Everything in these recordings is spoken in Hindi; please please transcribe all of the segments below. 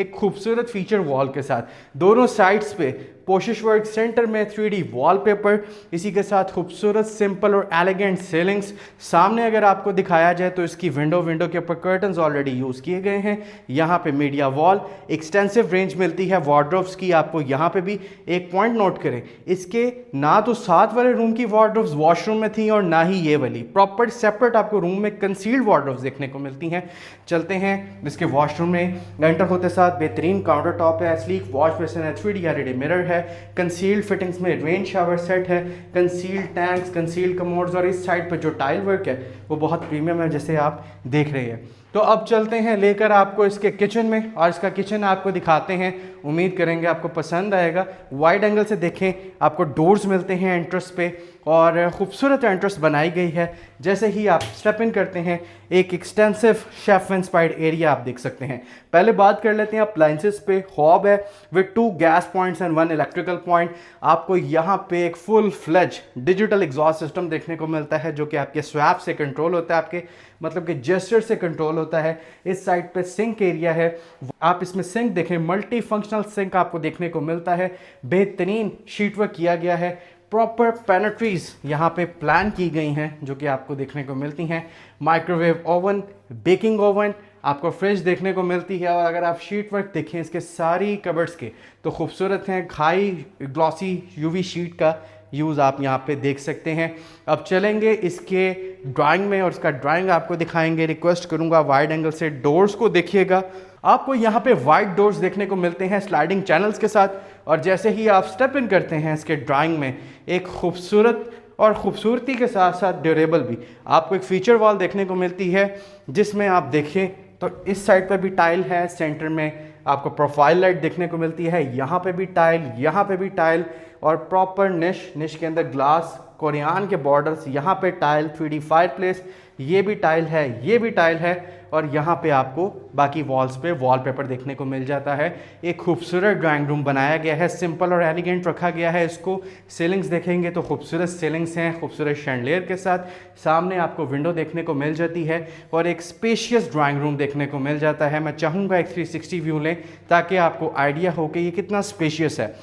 एक खूबसूरत फीचर वॉल के साथ, दोनों साइड्स पे पोशिश वर्क, सेंटर में 3D वॉलपेपर, इसी के साथ खूबसूरत सिंपल और एलिगेंट सीलिंग्स। सामने अगर आपको दिखाया जाए तो इसकी विंडो के ऊपर कर्टन्स ऑलरेडी यूज़ किए गए हैं। यहाँ पे मीडिया वॉल, एक्सटेंसिव रेंज मिलती है वार्डरोब्स की आपको। यहाँ पे भी एक पॉइंट नोट करें, इसके ना तो साथ वाले रूम की वार्डरोब्स वॉशरूम में थी और ना ही ये वाली, प्रॉपर सेपरेट आपको रूम में कंसील्ड वार्डरोब्स देखने को मिलती हैं। चलते हैं इसके वॉशरूम में। एंटर होते साथ बेहतरीन काउंटर टॉप है, स्लीक वॉश बेसिन है, 3D LED मिरर है, कंसील्ड फिटिंग्स में रेन शावर सेट है, कंसील्ड टैंक्स, कंसील्ड कमोड्स, और इस साइड पर जो टाइल वर्क है वो बहुत प्रीमियम है जैसे आप देख रहे हैं। तो अब चलते हैं लेकर आपको इसके किचन में और इसका किचन आपको दिखाते हैं। उम्मीद करेंगे आपको पसंद आएगा। वाइड एंगल से देखें, आपको डोर्स मिलते हैं एंट्रेंस पे और खूबसूरत एंट्रेंस बनाई गई है। जैसे ही आप स्टेप इन करते हैं, एक एक्सटेंसिव शेफ इंस्पायर्ड एरिया आप देख सकते हैं। पहले बात कर लेते हैं अप्लाइंसेस पे। हॉब है with 2 gas points and 1 electrical point. आपको यहाँ पे एक full fledge digital exhaust system देखने को मिलता है जो कि आपके स्वैप से कंट्रोल होता है, आपके मतलब कि जेस्चर से कंट्रोल होता है। इस साइड पे सिंक एरिया है, आप इसमें सिंक देखें, मल्टी फंक्शनल सिंक आपको देखने को मिलता है। बेहतरीन शीट वर्क किया गया है, प्रॉपर पेनिट्रीज यहाँ पे प्लान की गई हैं जो कि आपको देखने को मिलती हैं। माइक्रोवेव ओवन, बेकिंग ओवन, आपको फ्रिज देखने को मिलती है। और अगर आप शीट वर्क देखें इसके सारी कबर्ड्स के तो खूबसूरत हैं, हाई ग्लॉसी यूवी शीट का यूज़ आप यहाँ पे देख सकते हैं। अब चलेंगे इसके ड्राइंग में और इसका ड्राइंग आपको दिखाएंगे। रिक्वेस्ट करूँगा वाइड एंगल से डोर्स को देखिएगा। आपको यहाँ पे वाइड डोर्स देखने को मिलते हैं स्लाइडिंग चैनल्स के साथ, और जैसे ही आप स्टेप इन करते हैं इसके ड्राइंग में, एक खूबसूरत और खूबसूरती के साथ साथ ड्यूरेबल भी आपको एक फीचर वॉल देखने को मिलती है, जिसमें आप देखें तो इस साइड पर भी टाइल है, सेंटर में आपको प्रोफाइल लाइट देखने को मिलती है, यहाँ पे भी टाइल, यहाँ पे भी टाइल, और प्रॉपर निश के अंदर ग्लास, कोरियान के बॉर्डर्स, यहाँ पे टाइल, 3D फायरप्लेस, ये भी टाइल है, ये भी टाइल है, और यहाँ पे आपको बाकी वॉल्स पे वॉलपेपर देखने को मिल जाता है। एक खूबसूरत ड्राइंग रूम बनाया गया है, सिंपल और एलिगेंट रखा गया है इसको। सीलिंग्स देखेंगे तो खूबसूरत सीलिंग्स हैं, खूबसूरत शैंडलियर के साथ। सामने आपको विंडो देखने को मिल जाती है और एक स्पेशियस ड्राइंग रूम देखने को मिल जाता है। मैं चाहूँगा एक 360 व्यू लें ताकि आपको आइडिया हो कि ये कितना स्पेशियस है।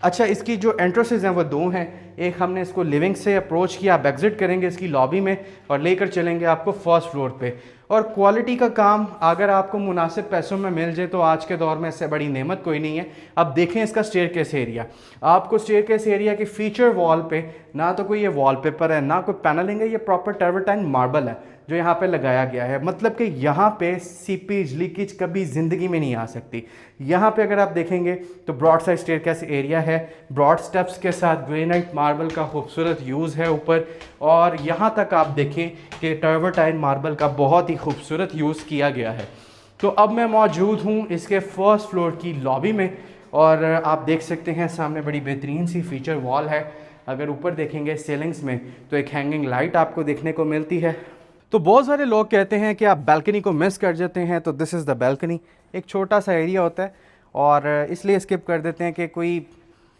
अच्छा, इसकी जो एंट्रेंसेस हैं वो 2 हैं। एक हमने इसको लिविंग से अप्रोच किया, आप एग्जिट करेंगे इसकी लॉबी में और लेकर चलेंगे आपको फर्स्ट फ्लोर पे। और क्वालिटी का काम अगर आपको मुनासिब पैसों में मिल जाए तो आज के दौर में इससे बड़ी नेमत कोई नहीं है। अब देखें इसका स्टेयरकेस एरिया। आपको स्टेयरकेस एरिया की फीचर वॉल पे ना तो कोई ये वॉलपेपर है, ना कोई पैनलिंग है, ये प्रॉपर टर्वटाइन मार्बल है जो यहाँ पे लगाया गया है। मतलब कि यहाँ पे सीपेज लीकेज कभी ज़िंदगी में नहीं आ सकती। यहाँ पे अगर आप देखेंगे तो ब्रॉड साइड स्टेयरकेस एरिया है, ब्रॉड स्टेप्स के साथ ग्रेनाइट मार्बल का खूबसूरत यूज़ है ऊपर, और यहाँ तक आप देखें कि टर्वटाइन मार्बल का बहुत ही खूबसूरत यूज़ किया गया है। तो अब मैं मौजूद हूँ इसके फर्स्ट फ्लोर की लॉबी में और आप देख सकते हैं सामने बड़ी बेहतरीन सी फीचर वॉल है। अगर ऊपर देखेंगे सीलिंग्स में तो एक हैंगिंग लाइट आपको देखने को मिलती है। तो बहुत सारे लोग कहते हैं कि आप बालकनी को मिस कर जाते हैं, तो दिस इज़ द बालकनी। एक छोटा सा एरिया होता है और इसलिए स्किप कर देते हैं कि कोई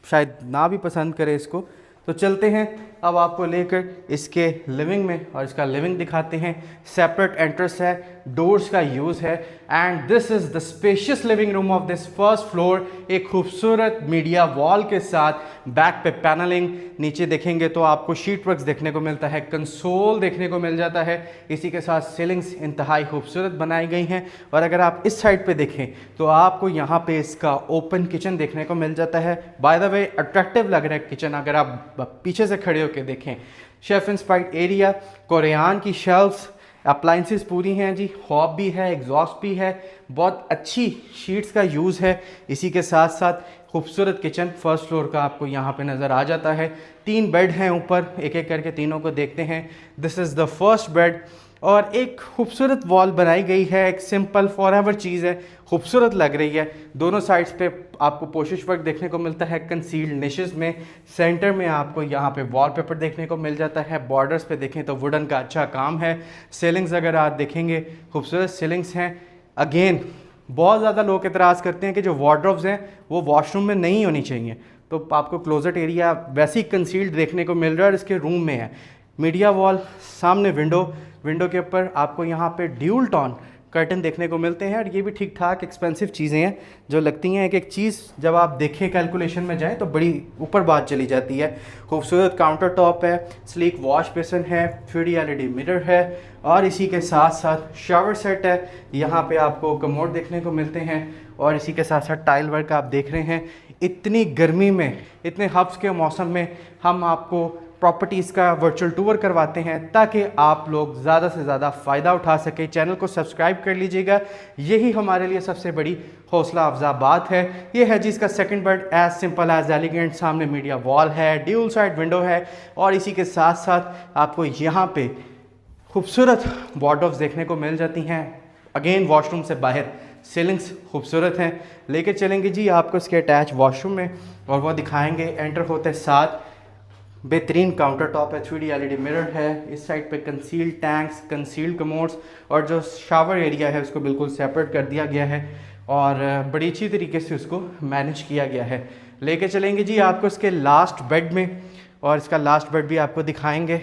शायद ना भी पसंद करे इसको। तो चलते हैं अब आपको लेकर इसके लिविंग में और इसका लिविंग दिखाते हैं। सेपरेट एंट्रेंस है, डोर्स का यूज़ है, and this is the spacious living room of this first floor. एक खूबसूरत मीडिया वॉल के साथ बैक पे पैनलिंग, नीचे देखेंगे तो आपको शीट वर्क्स देखने को मिलता है, कंसोल देखने को मिल जाता है। इसी के साथ सीलिंग्स इंतहाई खूबसूरत बनाई गई हैं। और अगर आप इस साइड पे देखें तो आपको यहाँ पे इसका ओपन किचन देखने को मिल जाता है। बाय द वे अट्रैक्टिव लग रहा है किचन, अगर आप पीछे से खड़े होकर देखें। शेफ इंस्पायर्ड एरिया, कोरियान की शेल्फ्स, अप्लाइंसेस पूरी हैं जी, हॉब भी है, एग्जॉस्ट भी है, बहुत अच्छी शीट्स का यूज़ है। इसी के साथ साथ खूबसूरत किचन फर्स्ट फ्लोर का आपको यहाँ पे नज़र आ जाता है। 3 बेड हैं ऊपर, एक एक करके तीनों को देखते हैं। This is the first bed और एक खूबसूरत वॉल बनाई गई है, एक सिंपल फॉरएवर चीज़ है, खूबसूरत लग रही है। दोनों साइड्स पे आपको पोशिश वर्क देखने को मिलता है कंसील्ड निशेस में। सेंटर में आपको यहाँ पे वॉलपेपर देखने को मिल जाता है। बॉर्डर्स पे देखें तो वुडन का अच्छा काम है। सीलिंग्स अगर आप देखेंगे खूबसूरत सीलिंग्स हैं। अगेन बहुत ज़्यादा लोग एतराज़ करते हैं कि जो वार्डरोब्स हैं वो वॉशरूम में नहीं होनी चाहिए, तो आपको क्लोजेट एरिया वैसे ही कंसील्ड देखने को मिल रहा है और इसके रूम में है। मीडिया वॉल, सामने विंडो के ऊपर आपको यहाँ पे ड्यूल टोन कर्टन देखने को मिलते हैं और ये भी ठीक ठाक एक्सपेंसिव चीज़ें हैं जो लगती हैं एक चीज़ जब आप देखें कैलकुलेशन में जाएं तो बड़ी ऊपर बात चली जाती है। खूबसूरत काउंटर टॉप है, स्लीक वॉश बेसिन है, 3D LED मिरर है और इसी के साथ साथ शावर सेट है। यहाँ पे आपको कमोड देखने को मिलते हैं और इसी के साथ साथ टाइल वर्क आप देख रहे हैं। इतनी गर्मी में, इतने हब्स के मौसम में हम आपको प्रॉपर्टीज़ का वर्चुअल टूर करवाते हैं ताकि आप लोग ज़्यादा से ज़्यादा फ़ायदा उठा सकें। चैनल को सब्सक्राइब कर लीजिएगा, यही हमारे लिए सबसे बड़ी हौसला अफजा बात है। ये है जी इसका second bed, as simple as elegant. सामने मीडिया वॉल है, ड्यूल साइड विंडो है और इसी के साथ साथ आपको यहाँ पे खूबसूरत वार्डरोब्स देखने को मिल जाती हैं। अगेन वॉशरूम से बाहर सीलिंग्स खूबसूरत हैं। लेके चलेंगे जी आपको इसके अटैच वॉशरूम में और वो दिखाएंगे। एंटर होते साथ बेहतरीन काउंटर टॉप है, 3D LED मिरर है, इस साइड पे कंसील्ड टैंक्स, कंसील्ड कमोड्स और जो शावर एरिया है उसको बिल्कुल सेपरेट कर दिया गया है और बड़ी अच्छी तरीके से उसको मैनेज किया गया है। लेके चलेंगे जी आपको इसके लास्ट बेड में और इसका लास्ट बेड भी आपको दिखाएंगे।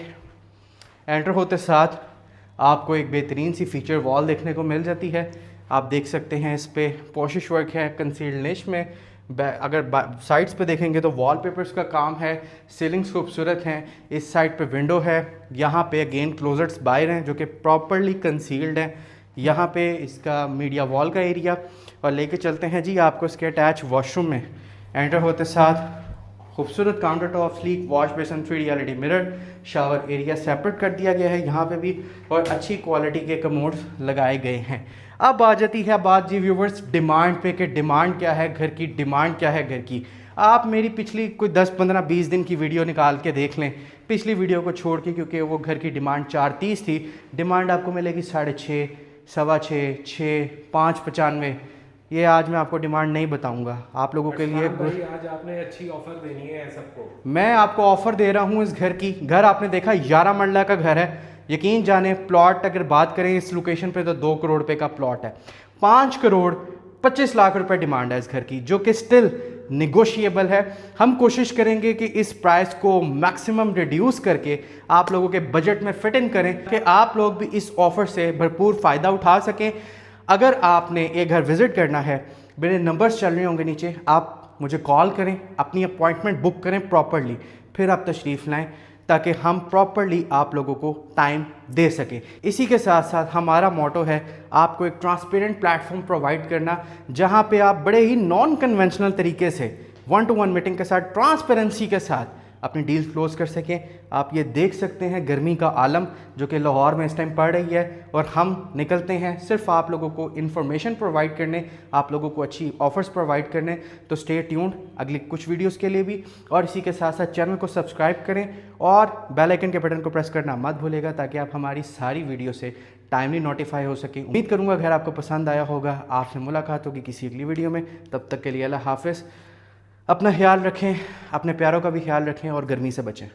एंटर होते साथ आपको एक बेहतरीन सी फीचर वॉल देखने को मिल जाती है। आप देख सकते हैं इस पे पोशिश वर्क है कंसील्ड निश में। अगर साइड्स पे देखेंगे तो वॉलपेपर्स का काम है, सीलिंग्स खूबसूरत हैं। इस साइड पे विंडो है, यहाँ पे अगेन क्लोजर्स बाहर हैं जो कि प्रॉपरली कंसील्ड हैं। यहाँ पे इसका मीडिया वॉल का एरिया और लेके चलते हैं जी आपको इसके अटैच वॉशरूम में। एंटर होते साथ खूबसूरत counter top, sleek wash basin, 3D LED mirror, shower area separate कर दिया गया है यहाँ पे भी और अच्छी क्वालिटी के कमोड्स लगाए गए हैं। अब आ जाती है बात जी व्यूवर्स डिमांड पे कि डिमांड क्या है घर की, डिमांड क्या है घर की। आप मेरी पिछली कोई 10, 15, 20 दिन की वीडियो निकाल के देख लें, पिछली वीडियो को छोड़ के, क्योंकि वो घर की डिमांड 430 थी। डिमांड आपको मिलेगी 6.5, 6.25, 6, 5.95। ये आज मैं आपको डिमांड नहीं बताऊंगा आप लोगों के लिए। आज आपने अच्छी ऑफर देनी है सबको। मैं आपको ऑफर दे रहा हूँ इस घर की। घर आपने देखा 11 मरला का घर है, यकीन जाने प्लॉट अगर बात करें इस लोकेशन पे तो 2 करोड़ रुपए का प्लॉट है। 5 करोड़ 25 लाख रुपए डिमांड है इस घर की, जो कि स्टिल निगोशिएबल है। हम कोशिश करेंगे कि इस प्राइस को मैक्सिमम रिड्यूस करके आप लोगों के बजट में फिट इन करें कि आप लोग भी इस ऑफर से भरपूर फ़ायदा उठा सकें। अगर आपने ये घर विज़िट करना है, मेरे नंबर्स चल रहे होंगे नीचे, आप मुझे कॉल करें, अपनी अपॉइंटमेंट बुक करें प्रॉपरली, फिर आप तशरीफ़ लाएं ताकि हम प्रॉपरली आप लोगों को टाइम दे सकें। इसी के साथ साथ हमारा मोटो है आपको एक ट्रांसपेरेंट प्लेटफॉर्म प्रोवाइड करना, जहां पे आप बड़े ही नॉन कन्वेंशनल तरीके से 1-to-1 मीटिंग के साथ, ट्रांसपेरेंसी के साथ अपनी डील क्लोज कर सकें। आप ये देख सकते हैं गर्मी का आलम जो कि लाहौर में इस टाइम पड़ रही है और हम निकलते हैं सिर्फ आप लोगों को इन्फॉर्मेशन प्रोवाइड करने, आप लोगों को अच्छी ऑफर्स प्रोवाइड करने। तो स्टे ट्यून्ड अगली कुछ वीडियोस के लिए भी, और इसी के साथ साथ चैनल को सब्सक्राइब करें और बेल आइकन के बटन को प्रेस करना मत भूलेगा ताकि आप हमारी सारी वीडियो से टाइमली नोटिफाई हो सके। उम्मीद करूँगा अगर आपको पसंद आया होगा, आपसे मुलाकात होगी किसी अगली वीडियो में। तब तक के लिए अल्लाह हाफ़िज़। अपना ख्याल रखें, अपने प्यारों का भी ख्याल रखें और गर्मी से बचें।